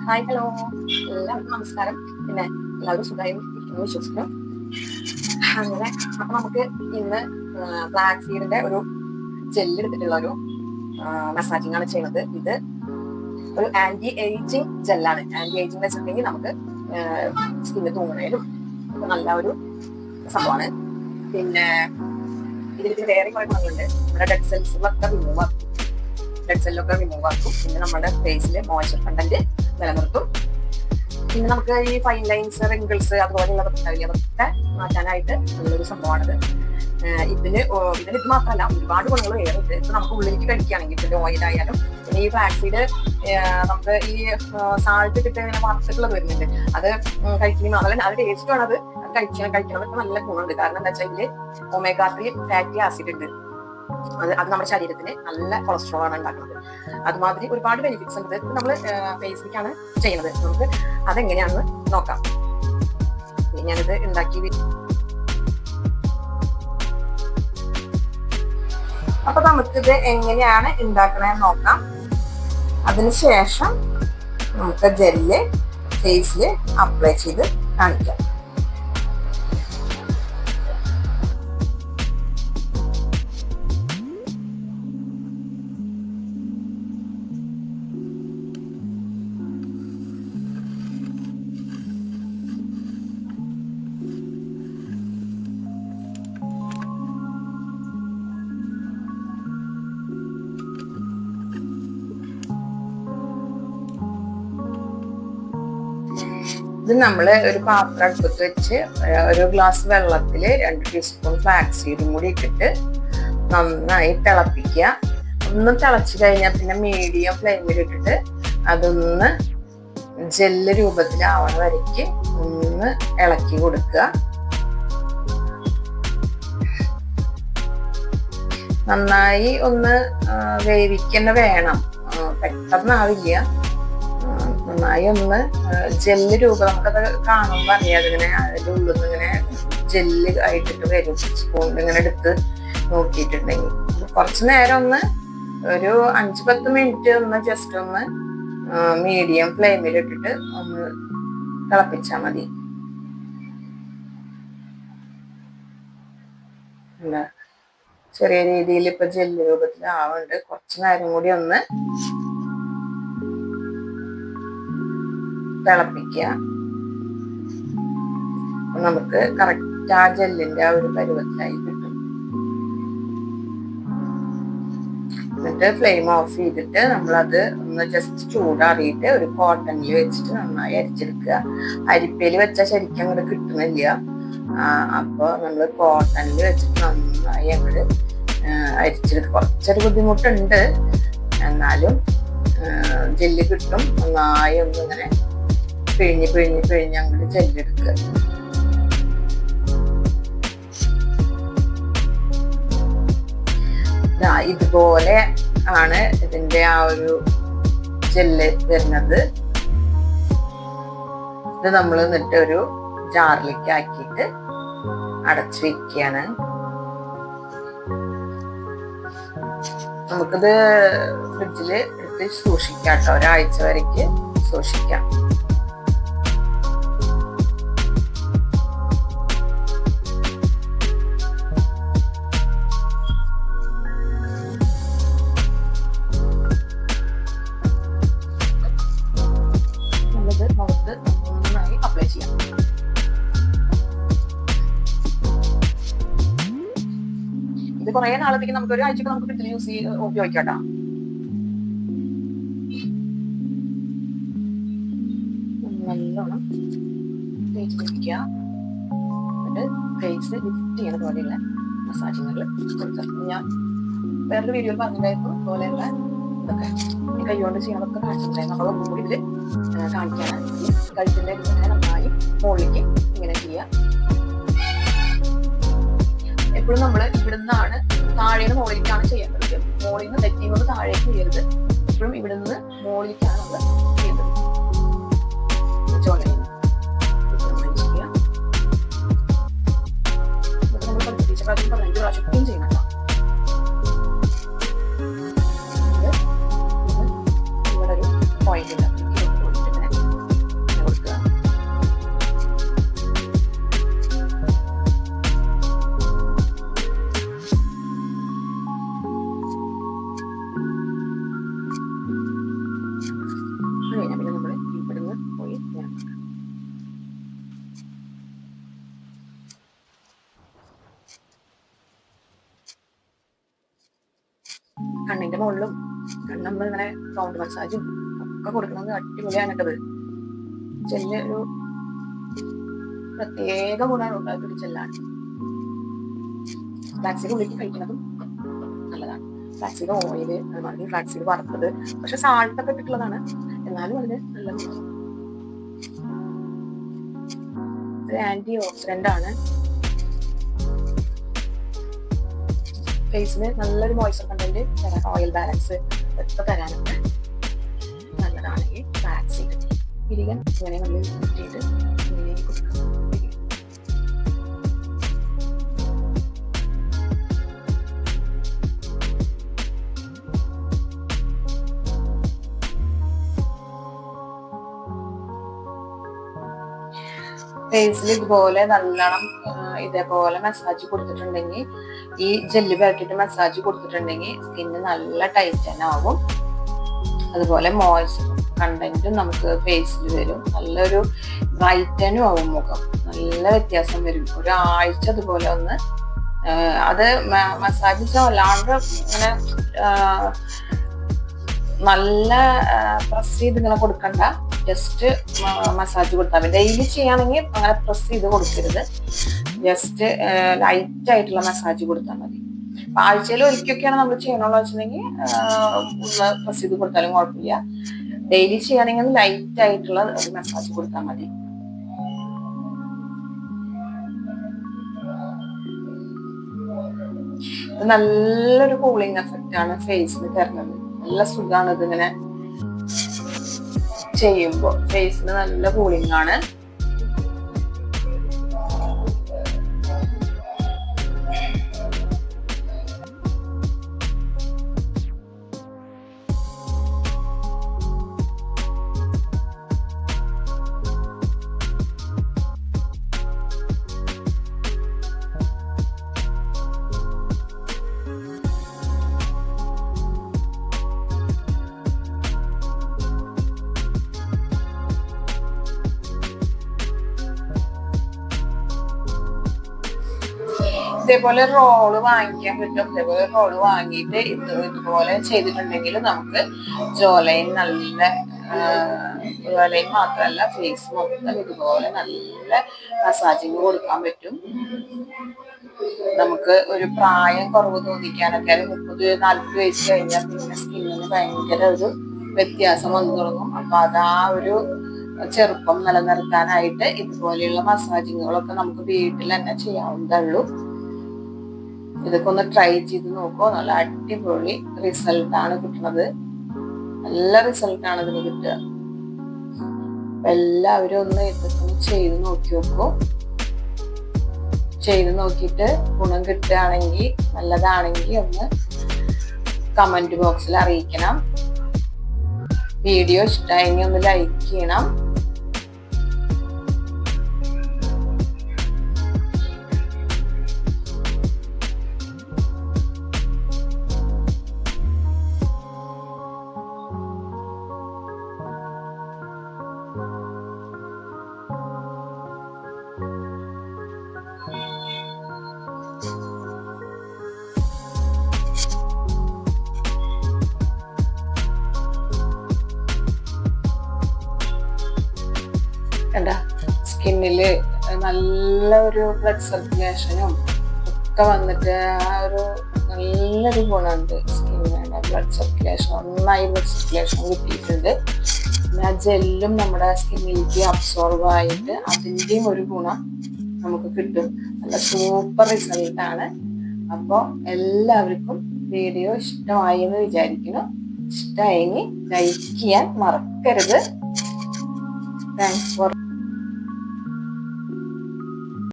Hi hello, എല്ലാവർക്കും നമസ്കാരം. പിന്നെ എല്ലാവരും സുഖമായി വിശ്വസിക്കുന്നു. അങ്ങനെ അപ്പൊ നമുക്ക് ഇന്ന് ഫ്ലാക്സ് സീഡിന്റെ ഒരു ജെല്ല് എടുത്തിട്ടുള്ള ഒരു മസാജിങ് ആണ് ചെയ്യുന്നത്. ഇത് ഒരു ആന്റി ഏജിങ് ജെല്ലാണ്. ആന്റി ഏജിങ് വെച്ചിട്ടുണ്ടെങ്കിൽ നമുക്ക് സ്കിന്ന് തൂങ്ങണേലും നല്ല ഒരു സംഭവമാണ്. പിന്നെ ഇതിൽ വേറെ കുറെ ഗുണങ്ങളുണ്ട്. നമ്മുടെ ഡെഡ് സെൽസിലൊക്കെ റിമൂവ് ആക്കും. പിന്നെ നമ്മുടെ ഫേസില് മോയ്സ്ചർ കണ്ടന്റ് നിലനിർത്തും. പിന്നെ നമുക്ക് ഈ ഫൈൻ ലൈൻസ്, റിങ്കിൾസ് അതുപോലെയുള്ളതൊക്കെ ഉണ്ടാവില്ല, അതൊക്കെ മാറ്റാനായിട്ട് നല്ലൊരു സംഭവമാണിത്. ഇത് മാത്രമല്ല, ഒരുപാട് ഗുണങ്ങൾ വേറെ ഉണ്ട്. ഇപ്പൊ നമുക്ക് ഉള്ളിലേക്ക് കഴിക്കുകയാണെങ്കിൽ ഇതിന്റെ ഓയിൽ ആയാലും, പിന്നെ ഈ ഫ്ലാക്സീഡ് നമുക്ക് ഈ സാൾട്ട് ഇട്ടിട്ട് ഇങ്ങനെ വറുത്തിട്ടുള്ളത് വരുന്നുണ്ട്. അത് കഴിക്കുമ്പോൾ അതല്ല, അത് ടേസ്റ്റ് ആണ്. അത് കഴിക്കണതൊക്കെ നല്ല ഗുണമുണ്ട്. കാരണം എന്താ വെച്ചാൽ ഇതില് ഒമേഗ 3 ഫാറ്റി ആസിഡ് ഉണ്ട്. അത് നമ്മുടെ ശരീരത്തിന് നല്ല കൊളസ്ട്രോൾ ആണ് ഉണ്ടാക്കുന്നത്. അതുമാതിരി ഒരുപാട് ബെനിഫിറ്റ്സ് ഉണ്ട്. ഇത് നമ്മൾ ഫേസിലേക്കാണ് ചെയ്യുന്നത്. നമുക്ക് അതെങ്ങനെയാണെന്ന് നോക്കാം. ഞാനിത് ഉണ്ടാക്കി. അപ്പൊ നമുക്കിത് എങ്ങനെയാണ് ഉണ്ടാക്കണമെന്ന് നോക്കാം. അതിനുശേഷം നമുക്ക് ജെല്ല് ഫേസിൽ അപ്ലൈ ചെയ്ത് കാണിക്കാം. ഇത് നമ്മൾ ഒരു പാത്രം അടുപ്പത്ത് വെച്ച് ഒരു ഗ്ലാസ് വെള്ളത്തിൽ 2 ടീസ്പൂൺ ഫ്ലാക്സ് സീഡും കൂടി ഇട്ടിട്ട് നന്നായി തിളപ്പിക്കുക. ഒന്ന് തിളച്ച് കഴിഞ്ഞാൽ പിന്നെ മീഡിയം ഫ്ലെയിമിൽ ഇട്ടിട്ട് അതൊന്ന് ജെല്ല് രൂപത്തിലാവണ വരയ്ക്ക് ഒന്ന് ഇളക്കി കൊടുക്കുക. നന്നായി ഒന്ന് വേവിക്കന്നെ വേണം, പെട്ടെന്നാവില്ല. നന്നായി ഒന്ന് ജെല്ല് രൂപം, നമുക്കത് കാണുമ്പോൾ അറിയാം. അതിങ്ങനെ അതിൻ്റെ ഉള്ളിൽ നിന്ന് ഇങ്ങനെ ജെല്ല് ആയിട്ടിട്ട് വരും. സ്പൂണിൽ ഇങ്ങനെ എടുത്ത് നോക്കിയിട്ടുണ്ടെങ്കിൽ കുറച്ച് നേരം ഒന്ന് ഒരു 5-10 മിനിറ്റ് ഒന്ന് ജസ്റ്റ് ഒന്ന് മീഡിയം ഫ്ലെയിമിൽ ഇട്ടിട്ട് ഒന്ന് തിളപ്പിച്ചാൽ മതി. ചെറിയ രീതിയിൽ ഇപ്പൊ ജെല്ല് രൂപത്തിലാവുന്നുണ്ട്. കുറച്ച് നേരം കൂടി ഒന്ന് തിളപ്പിക്കുക. നമുക്ക് കറക്റ്റ് ആ ജെല്ലിന്റെ ആ ഒരു പരുവത്തിലായി കിട്ടും. എന്നിട്ട് ഫ്ലെയിം ഓഫ് ചെയ്തിട്ട് നമ്മളത് ഒന്ന് ജസ്റ്റ് ചൂടാറിയിട്ട് ഒരു കോട്ടണിൽ വെച്ചിട്ട് നന്നായി അരിച്ചെടുക്കുക. അരിപ്പയിൽ വെച്ചാൽ ശരിക്കും അങ്ങോട്ട് കിട്ടുന്നില്ല. അപ്പൊ നമ്മൾ കോട്ടണിൽ വെച്ചിട്ട് നന്നായി അങ്ങോട്ട് അരിച്ചെടുക്കുക. കുറച്ചൊരു ബുദ്ധിമുട്ടുണ്ട്, എന്നാലും ജെല്ല് കിട്ടും. നന്നായി ഒന്നിങ്ങനെ പിഴിഞ്ഞ് അങ്ങോട്ട് ജെല്ലെടുക്കുക. ഇതുപോലെ ആണ് ഇതിന്റെ ആ ഒരു ജെല്ല് വരുന്നത്. ഇത് നമ്മൾ എന്നിട്ട് ഒരു ജാറിലേക്ക് ആക്കിയിട്ട് അടച്ചു വെക്കുകയാണ്. നമുക്കിത് ഫ്രിഡ്ജിൽ എടുത്ത് സൂക്ഷിക്കാം കേട്ടോ, ഒരാഴ്ച വരയ്ക്ക് സൂക്ഷിക്കാം. മുഖത്ത് നന്നായി അപ്ലൈ ചെയ്യാം. ഇത് കുറെ നാളത്തേക്ക് നമുക്ക് ഒരാഴ്ചക്ക് നമുക്ക് വീട്ടിൽ ഉപയോഗിക്കാം കേട്ടോ. നല്ലോണം തേച്ച് പിടിക്കുക. എന്നിട്ട് ഫേസ് ലിഫ്റ്റ് ചെയ്യുന്ന പോലെയുള്ള മസാജിങ്ങുകൾ കൊടുക്കുക. ഞാൻ വേറൊരു വീഡിയോയിൽ പറഞ്ഞിട്ടുണ്ടായിരുന്നു പോലെയുള്ള ഇതൊക്കെ കൈകൊണ്ട് ചെയ്യാനൊക്കെ കാണിച്ചിട്ടുണ്ടായിരുന്നു. നമ്മളൊന്നും കൂടി ഇതിൽ കാണിക്കാനാണ്. കഴുത്തിന്റെ നന്നായി മുകളിലേക്ക് ഇങ്ങനെ ചെയ്യുക. എപ്പോഴും നമ്മൾ ഇവിടുന്നാണ് താഴേന്ന് മുകളിലേക്കാണ് ചെയ്യേണ്ടത്. മുകളിൽ നിന്ന് തെറ്റിയുന്നത് താഴേക്ക് ചെയ്യരുത്. എപ്പോഴും ഇവിടെ നിന്ന് മുകളിലേക്കാണ് നമ്മൾ ചെയ്യേണ്ടത്. നമ്മൾ 15 പ്രാവശ്യം ചെയ്യണം. ഇവിടെ ഒരു പോയിന്റ് ഉണ്ട്. കണ്ണിന്റെ മുകളിലും കണ്ണമ്മ ഇങ്ങനെ റൗണ്ട് മസാജും ഒക്കെ കൊടുക്കുന്നത് അടിപൊളിയാണ് കേട്ടത്. ജെല്ല് ഒരു പ്രത്യേക ഗുണമാണ് ഉണ്ടാക്കി ചെല്ലാണ്. ഫ്ലാക്സീഡ് ഉള്ളിൽ കഴിക്കുന്നതും നല്ലതാണ്. ഫ്ലാക്സീഡ് ഓയില്, അതുമാതിരി ഫ്ലാക്സീഡ് വറുത്തത്, പക്ഷെ സാൾട്ടൊക്കെ ഇട്ടിട്ടുള്ളതാണ്, എന്നാലും അതിന് നല്ല ഗുണം. ഒരു ആന്റി ഓക്സിഡന്റ് ആണ്. ഫേസിന് നല്ലൊരു മോയ്സ്ചർ കണ്ടന്റ് തരാൻ, ഓയിൽ ബാലൻസ് ഒക്കെ തരാനൊക്കെ നല്ലതാണ് ഈ ഫ്ലാക്സീഡ്. പിരികൻ ഇങ്ങനെ നമ്മൾ കിട്ടിയിട്ട് ഇങ്ങനെ കൊടുക്കാം. ഫേസിൽ ഇതുപോലെ നല്ലോണം ഇതേപോലെ മസാജ് കൊടുത്തിട്ടുണ്ടെങ്കിൽ, ഈ ജെല്ല് പാക്കിട്ട് മസാജ് കൊടുത്തിട്ടുണ്ടെങ്കിൽ സ്കിന്ന് നല്ല ടൈറ്റൻ ആവും. അതുപോലെ മോയ്സ്ചർ കണ്ടന്റും നമുക്ക് ഫേസിൽ വരും. നല്ലൊരു ബ്രൈറ്റനും ആവും മുഖം, നല്ല വ്യത്യാസം വരും. ഒരാഴ്ച അതുപോലെ ഒന്ന് അത് മസാജ് അല്ലാണ്ട് ഇങ്ങനെ നല്ല പ്രസ് ചെയ്ത് ഇങ്ങനെ കൊടുക്കണ്ട, ജസ്റ്റ് മസാജ് കൊടുത്താൽ മതി. ഡെയിലി ചെയ്യുകയാണെങ്കിൽ അങ്ങനെ പ്രസ് ചെയ്ത് കൊടുക്കരുത്, ജസ്റ്റ് ലൈറ്റ് ആയിട്ടുള്ള മസാജ് കൊടുത്താൽ മതി. ആഴ്ചയിൽ ഒരിക്കലൊക്കെയാണ് നമ്മൾ ചെയ്യണമെന്ന് വെച്ചിട്ടുണ്ടെങ്കിൽ ഒന്ന് പ്രസ് ചെയ്ത് കൊടുത്താലും കുഴപ്പമില്ല. ഡെയിലി ചെയ്യുകയാണെങ്കിൽ ലൈറ്റ് ആയിട്ടുള്ള ഒരു മസാജ് കൊടുത്താൽ മതി. നല്ലൊരു കൂളിംഗ് എഫക്റ്റ് ആണ് ഫേസിന് തരുന്നത്. നല്ല സുഖമാണ് ഇതിങ്ങനെ ചെയ്യുമ്പോൾ, ഫേസിന് നല്ല കൂളിംഗ് ആണ്. ഇതേപോലെ റോള് വാങ്ങിക്കാൻ കിട്ടും. ഇതേപോലെ റോള് വാങ്ങിയിട്ട് ഇതുപോലെ ചെയ്തിട്ടുണ്ടെങ്കിൽ നമുക്ക് ജോലൈൻ നല്ല ജോലൈൻ മാത്രമല്ല ഫേസ് മൊത്തം ഇതുപോലെ നല്ല മസാജിങ് കൊടുക്കാൻ പറ്റും. നമുക്ക് ഒരു പ്രായം കുറവ് തോന്നിക്കാനൊക്കെ, 30-40 വയസ്സ് കഴിഞ്ഞാൽ പിന്നെ സ്കിന്നിന് ഭയങ്കര ഒരു വ്യത്യാസം വന്നു തുടങ്ങും. അപ്പൊ അത് ആ ഒരു ചെറുപ്പം നിലനിർത്താനായിട്ട് ഇതുപോലെയുള്ള മസാജിങ്ങുകളൊക്കെ നമുക്ക് വീട്ടിൽ തന്നെ ചെയ്യാവുന്നതേ. ഇതൊക്കെ ഒന്ന് ട്രൈ ചെയ്ത് നോക്കൂ. നല്ല അടിപൊളി റിസൾട്ടാണ് കിട്ടുന്നത്. നല്ല റിസൾട്ടാണ് ഇതിന് കിട്ടുക. എല്ലാവരും ഒന്ന് ഇതൊക്കെ ചെയ്ത് നോക്കി നോക്കൂ. ചെയ്ത് നോക്കിയിട്ട് ഗുണം കിട്ടുകയാണെങ്കിൽ, നല്ലതാണെങ്കിൽ ഒന്ന് കമന്റ് ബോക്സിൽ അറിയിക്കണം. വീഡിയോ ഇഷ്ടമായെങ്കിൽ ഒന്ന് ലൈക്ക് ചെയ്യണം. കണ്ട സ്കിന്നില് നല്ല ഒരു ബ്ലഡ് സർക്കുലേഷനും ഒക്കെ വന്നിട്ട് ആ ഒരു നല്ലൊരു ഗുണമുണ്ട് സ്കിന്നിന്. ബ്ലഡ് സർക്കുലേഷൻ നന്നായി ബ്ലഡ് സർക്കുലേഷൻ കിട്ടിയിട്ടുണ്ട്. ആ ജെല്ലും നമ്മുടെ സ്കിന്നിലേക്ക് അബ്സോർവ് ആയിട്ട് അതിൻ്റെയും ഒരു ഗുണം നമുക്ക് കിട്ടും. നല്ല സൂപ്പർ റിസൾട്ടാണ്. അപ്പോൾ എല്ലാവർക്കും വീഡിയോ ഇഷ്ടമായി എന്ന് വിചാരിക്കുന്നു. ഇഷ്ടമായെങ്കിൽ ലൈക്ക് ചെയ്യാൻ മറക്കരുത്. Thanks for